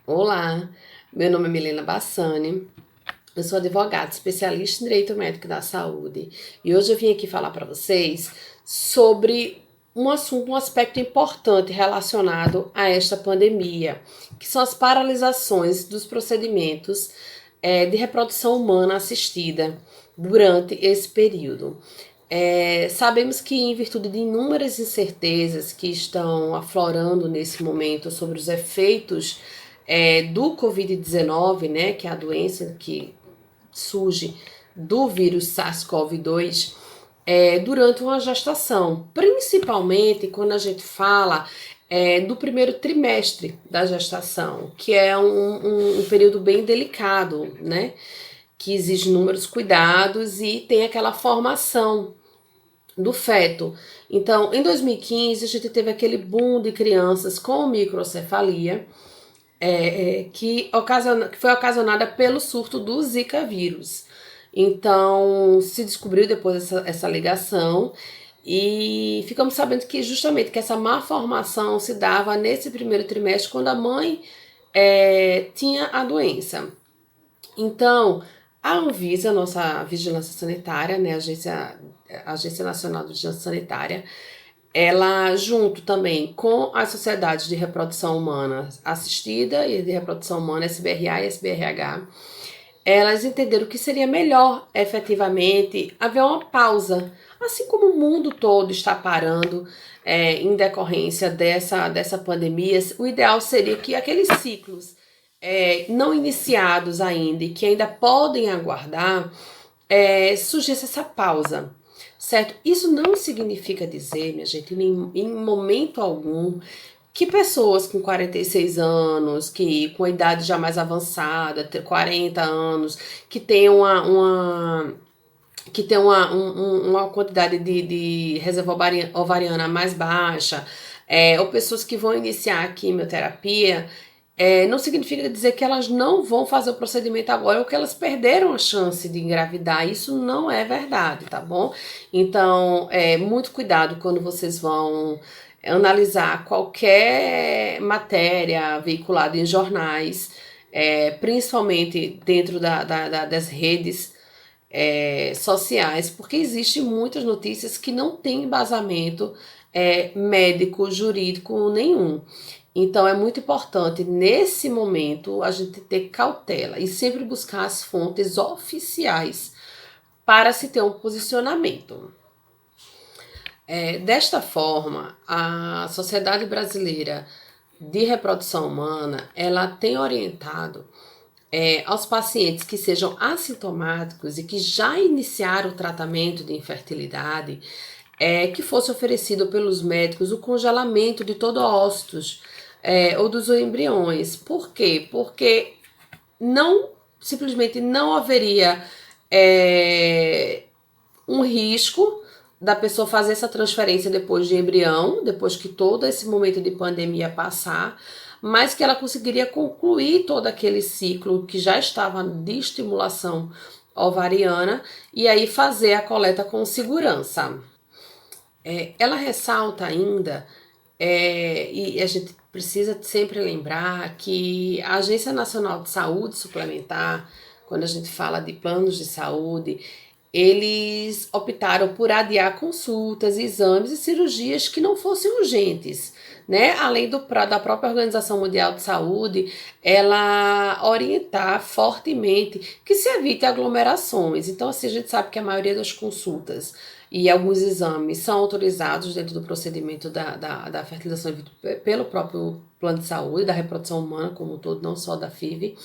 Olá, meu nome é Milena Bassani, eu sou advogada, especialista em Direito Médico da Saúde e hoje eu vim aqui falar para vocês sobre um assunto, um aspecto importante relacionado a esta pandemia, que são as paralisações dos procedimentos de reprodução humana assistida durante esse período. Sabemos que, em virtude de inúmeras incertezas que estão aflorando nesse momento sobre os efeitos do Covid-19, né, que é a doença que surge do vírus SARS-CoV-2, durante uma gestação, principalmente quando a gente fala do primeiro trimestre da gestação, que é um período bem delicado, né? Que exige inúmeros cuidados e tem aquela formação do feto. Então, em 2015, a gente teve aquele boom de crianças com microcefalia, que foi ocasionada pelo surto do Zika vírus. Então, se descobriu depois essa ligação e ficamos sabendo que justamente que essa má formação se dava nesse primeiro trimestre, quando a mãe tinha a doença. Então, a Anvisa, nossa vigilância sanitária, né, a Agência Nacional de Vigilância Sanitária, ela, junto também com as sociedades de reprodução humana assistida e de reprodução humana, SBRA e SBRH, elas entenderam que seria melhor, efetivamente, haver uma pausa. Assim como o mundo todo está parando em decorrência dessa pandemia, o ideal seria que aqueles ciclos não iniciados ainda e que ainda podem aguardar, surgisse essa pausa, certo? Isso não significa dizer, minha gente, em momento algum, que pessoas com 46 anos, que com a idade já mais avançada, 40 anos, que tenham uma quantidade de reserva ovariana mais baixa, ou pessoas que vão iniciar a quimioterapia, não significa dizer que elas não vão fazer o procedimento agora ou que elas perderam a chance de engravidar. Isso não é verdade, tá bom? Então, muito cuidado quando vocês vão analisar qualquer matéria veiculada em jornais, principalmente dentro das redes sociais, porque existem muitas notícias que não têm embasamento médico, jurídico nenhum. Então é muito importante, nesse momento, a gente ter cautela e sempre buscar as fontes oficiais para se ter um posicionamento. Desta forma, a Sociedade Brasileira de Reprodução Humana, ela tem orientado aos pacientes que sejam assintomáticos e que já iniciaram o tratamento de infertilidade, que fosse oferecido pelos médicos o congelamento de todo ócitos ou dos embriões. Por quê? Porque simplesmente não haveria um risco da pessoa fazer essa transferência depois de embrião, depois que todo esse momento de pandemia passar, mas que ela conseguiria concluir todo aquele ciclo que já estava de estimulação ovariana e aí fazer a coleta com segurança. Ela ressalta ainda, e a gente precisa sempre lembrar que a Agência Nacional de Saúde Suplementar, quando a gente fala de planos de saúde, eles optaram por adiar consultas, exames e cirurgias que não fossem urgentes, né? Além da própria Organização Mundial de Saúde, ela orientar fortemente que se evite aglomerações. Então, assim, a gente sabe que a maioria das consultas e alguns exames são autorizados dentro do procedimento da fertilização in vitro pelo próprio plano de saúde, da reprodução humana como um todo, não só da FIV.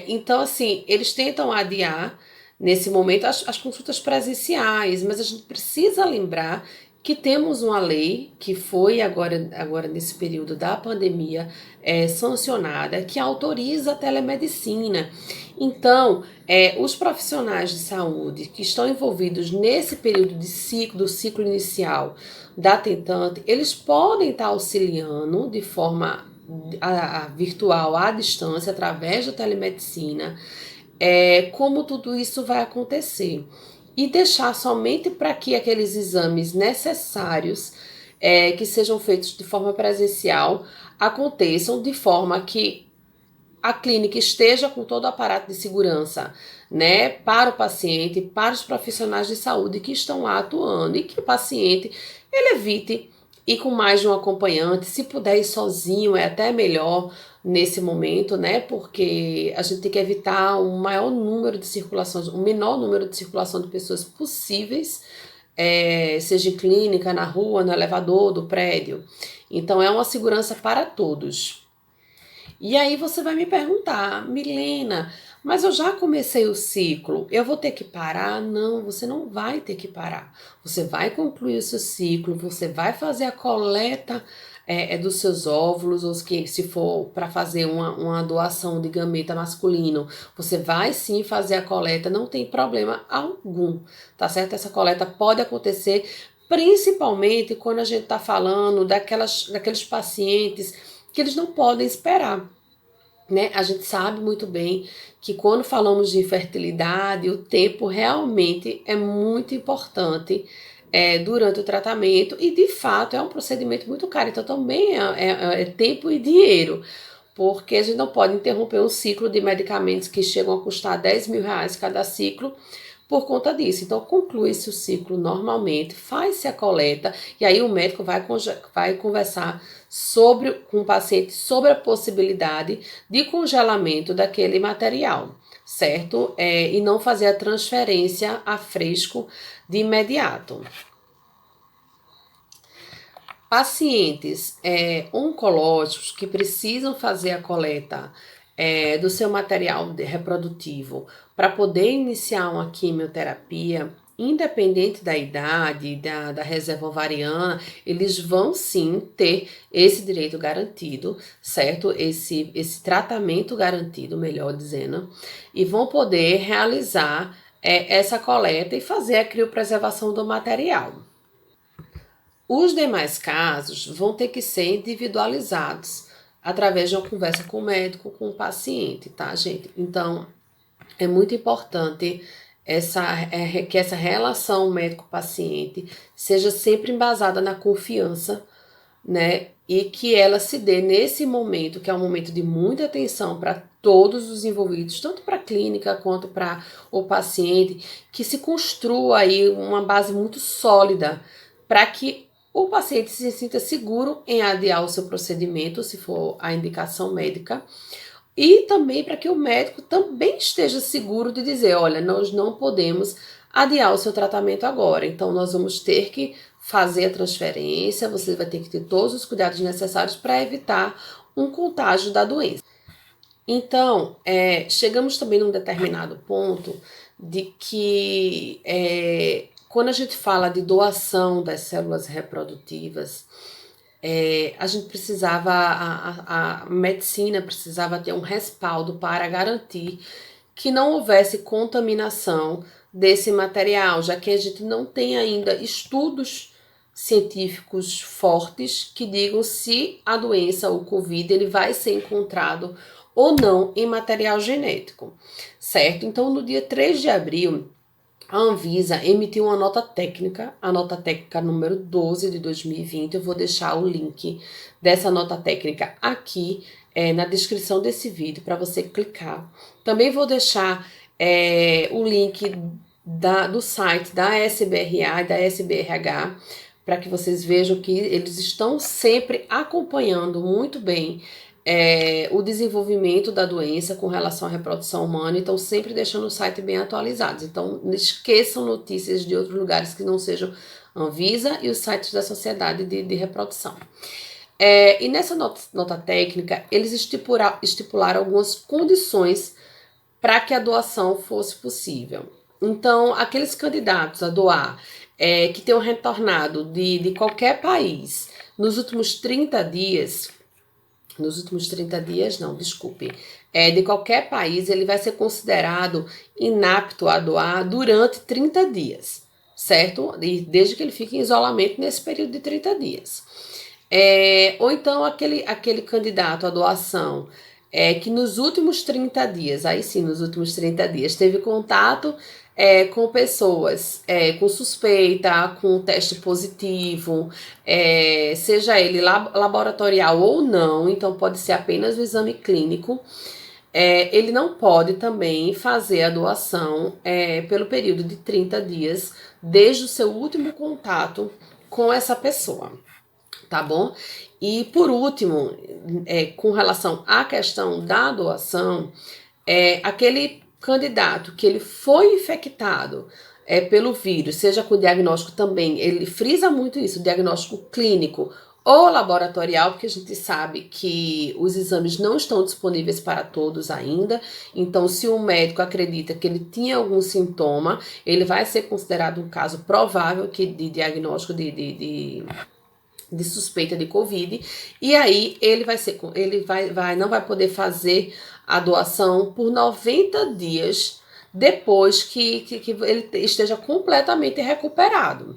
Então, assim, eles tentam adiar nesse momento as consultas presenciais, mas a gente precisa lembrar que temos uma lei que foi agora nesse período da pandemia sancionada, que autoriza a telemedicina. Então, os profissionais de saúde que estão envolvidos nesse período do ciclo inicial da tentante, eles podem estar auxiliando de forma virtual, à distância, através da telemedicina, como tudo isso vai acontecer. E deixar somente para que aqueles exames necessários que sejam feitos de forma presencial, aconteçam de forma que a clínica esteja com todo o aparato de segurança, né, para o paciente, para os profissionais de saúde que estão lá atuando, e que o paciente ele evite ir com mais de um acompanhante. Se puder ir sozinho é até melhor nesse momento, né, porque a gente tem que evitar o maior número de circulações, o menor número de circulação de pessoas possíveis, seja em clínica, na rua, no elevador do prédio. Então é uma segurança para todos. E aí você vai me perguntar, Milena, mas eu já comecei o ciclo, eu vou ter que parar? Não, você não vai ter que parar. Você vai concluir o seu ciclo, você vai fazer a coleta dos seus óvulos, ou que se for para fazer uma doação de gameta masculino, você vai sim fazer a coleta, não tem problema algum, tá certo? Essa coleta pode acontecer, principalmente quando a gente está falando daqueles pacientes que eles não podem esperar, né? A gente sabe muito bem que quando falamos de infertilidade, o tempo realmente é muito importante durante o tratamento, e de fato é um procedimento muito caro, então também é tempo e dinheiro, porque a gente não pode interromper um ciclo de medicamentos que chegam a custar R$ 10.000 cada ciclo por conta disso. Então, conclui-se o ciclo normalmente, faz-se a coleta, e aí o médico vai conversar com o paciente sobre a possibilidade de congelamento daquele material, certo? E não fazer a transferência a fresco de imediato. Pacientes oncológicos que precisam fazer a coleta do seu material reprodutivo para poder iniciar uma quimioterapia, independente da idade, da reserva ovariana, eles vão sim ter esse direito garantido, certo? Esse tratamento garantido, melhor dizendo, e vão poder realizar essa coleta e fazer a criopreservação do material. Os demais casos vão ter que ser individualizados através de uma conversa com o médico, com o paciente, tá, gente? Então, é muito importante que essa relação médico-paciente seja sempre embasada na confiança, né? E que ela se dê nesse momento, que é um momento de muita atenção para todos os envolvidos, tanto para a clínica quanto para o paciente, que se construa aí uma base muito sólida para que o paciente se sinta seguro em adiar o seu procedimento, se for a indicação médica, e também para que o médico também esteja seguro de dizer, olha, nós não podemos adiar o seu tratamento agora, então nós vamos ter que fazer a transferência, você vai ter que ter todos os cuidados necessários para evitar um contágio da doença. Então, chegamos também num determinado ponto de que quando a gente fala de doação das células reprodutivas, a gente precisava, a medicina precisava ter um respaldo para garantir que não houvesse contaminação desse material, já que a gente não tem ainda estudos científicos fortes que digam se a doença, o COVID, ele vai ser encontrado ou não em material genético, certo? Então, no dia 3 de abril, a Anvisa emitiu uma nota técnica, a nota técnica número 12 de 2020. Eu vou deixar o link dessa nota técnica aqui na descrição desse vídeo para você clicar. Também vou deixar o link do site da SBRA e da SBRH para que vocês vejam que eles estão sempre acompanhando muito bem o desenvolvimento da doença com relação à reprodução humana, então sempre deixando o site bem atualizado. Então não esqueçam notícias de outros lugares que não sejam Anvisa e os sites da Sociedade de Reprodução. E nessa nota técnica, eles estipularam algumas condições para que a doação fosse possível. Então, aqueles candidatos a doar que tenham retornado de qualquer país nos últimos 30 dias, de qualquer país, ele vai ser considerado inapto a doar durante 30 dias, certo? E desde que ele fique em isolamento nesse período de 30 dias. Ou então aquele candidato à doação que nos últimos 30 dias, aí sim, nos últimos 30 dias, teve contato com pessoas com suspeita, com teste positivo, seja ele laboratorial ou não, então pode ser apenas o exame clínico. Ele não pode também fazer a doação pelo período de 30 dias, desde o seu último contato com essa pessoa, tá bom? E por último, com relação à questão da doação, aquele candidato que ele foi infectado pelo vírus, seja com diagnóstico também, ele frisa muito isso, diagnóstico clínico ou laboratorial, porque a gente sabe que os exames não estão disponíveis para todos ainda. Então, se o médico acredita que ele tinha algum sintoma, ele vai ser considerado um caso provável de diagnóstico de suspeita de Covid, e aí não vai poder fazer a doação por 90 dias depois que ele esteja completamente recuperado.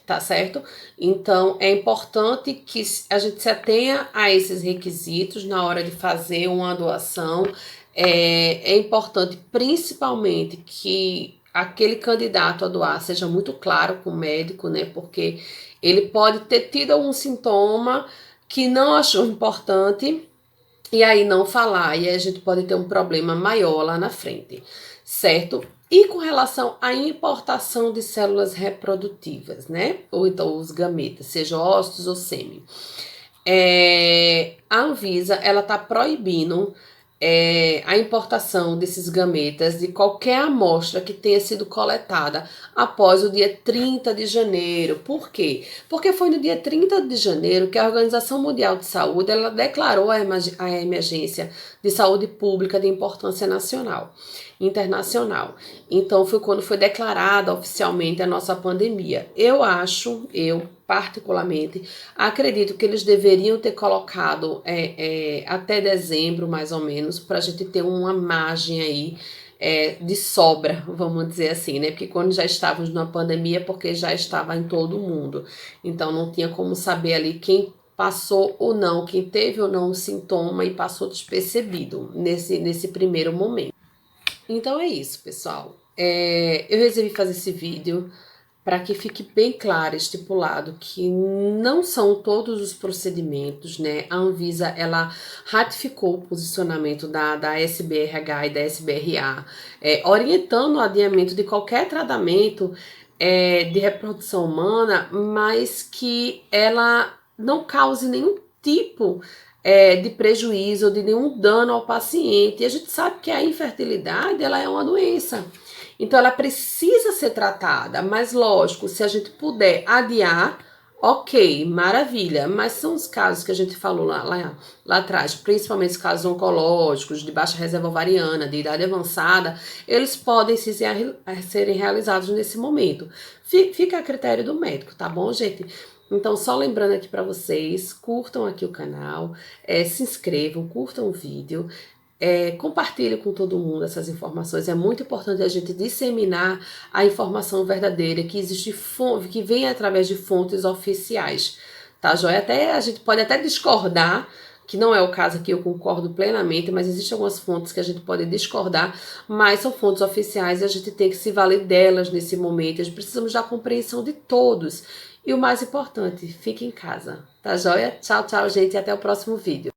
Tá certo? Então, é importante que a gente se atenha a esses requisitos na hora de fazer uma doação. É importante, principalmente, que aquele candidato a doar seja muito claro com o médico, né? Porque ele pode ter tido algum sintoma que não achou importante e aí não falar, e aí a gente pode ter um problema maior lá na frente, certo? E com relação à importação de células reprodutivas, né? Ou então os gametas, seja óvulos ou sêmen. A Anvisa, ela tá proibindo a importação desses gametas de qualquer amostra que tenha sido coletada após o dia 30 de janeiro. Por quê? Porque foi no dia 30 de janeiro que a Organização Mundial de Saúde ela declarou a emergência de saúde pública de importância nacional, internacional. Então foi quando foi declarada oficialmente a nossa pandemia. Eu particularmente, acredito que eles deveriam ter colocado até dezembro, mais ou menos, para a gente ter uma margem aí de sobra, vamos dizer assim, né? Porque quando já estávamos numa pandemia, porque já estava em todo o mundo. Então não tinha como saber ali quem passou ou não, quem teve ou não o sintoma e passou despercebido nesse primeiro momento. Então é isso, pessoal. Eu resolvi fazer esse vídeo para que fique bem claro, estipulado, que não são todos os procedimentos, né? A Anvisa, ela ratificou o posicionamento da SBRH e da SBRA, orientando o adiamento de qualquer tratamento de reprodução humana, mas que ela não cause nenhum tipo de prejuízo ou de nenhum dano ao paciente. E a gente sabe que a infertilidade, ela é uma doença. Então, ela precisa ser tratada, mas lógico, se a gente puder adiar, ok, maravilha. Mas são os casos que a gente falou lá atrás, principalmente os casos oncológicos, de baixa reserva ovariana, de idade avançada, eles podem serem realizados nesse momento. Fica a critério do médico, tá bom, gente? Então, só lembrando aqui para vocês, curtam aqui o canal, se inscrevam, curtam o vídeo. Compartilhe com todo mundo essas informações. É muito importante a gente disseminar a informação verdadeira que existe, que vem através de fontes oficiais, tá, joia? A gente pode até discordar, que não é o caso aqui, eu concordo plenamente, mas existem algumas fontes que a gente pode discordar, mas são fontes oficiais e a gente tem que se valer delas nesse momento. A gente precisamos da compreensão de todos. E o mais importante, fique em casa, tá joia? Tchau, tchau, gente, e até o próximo vídeo.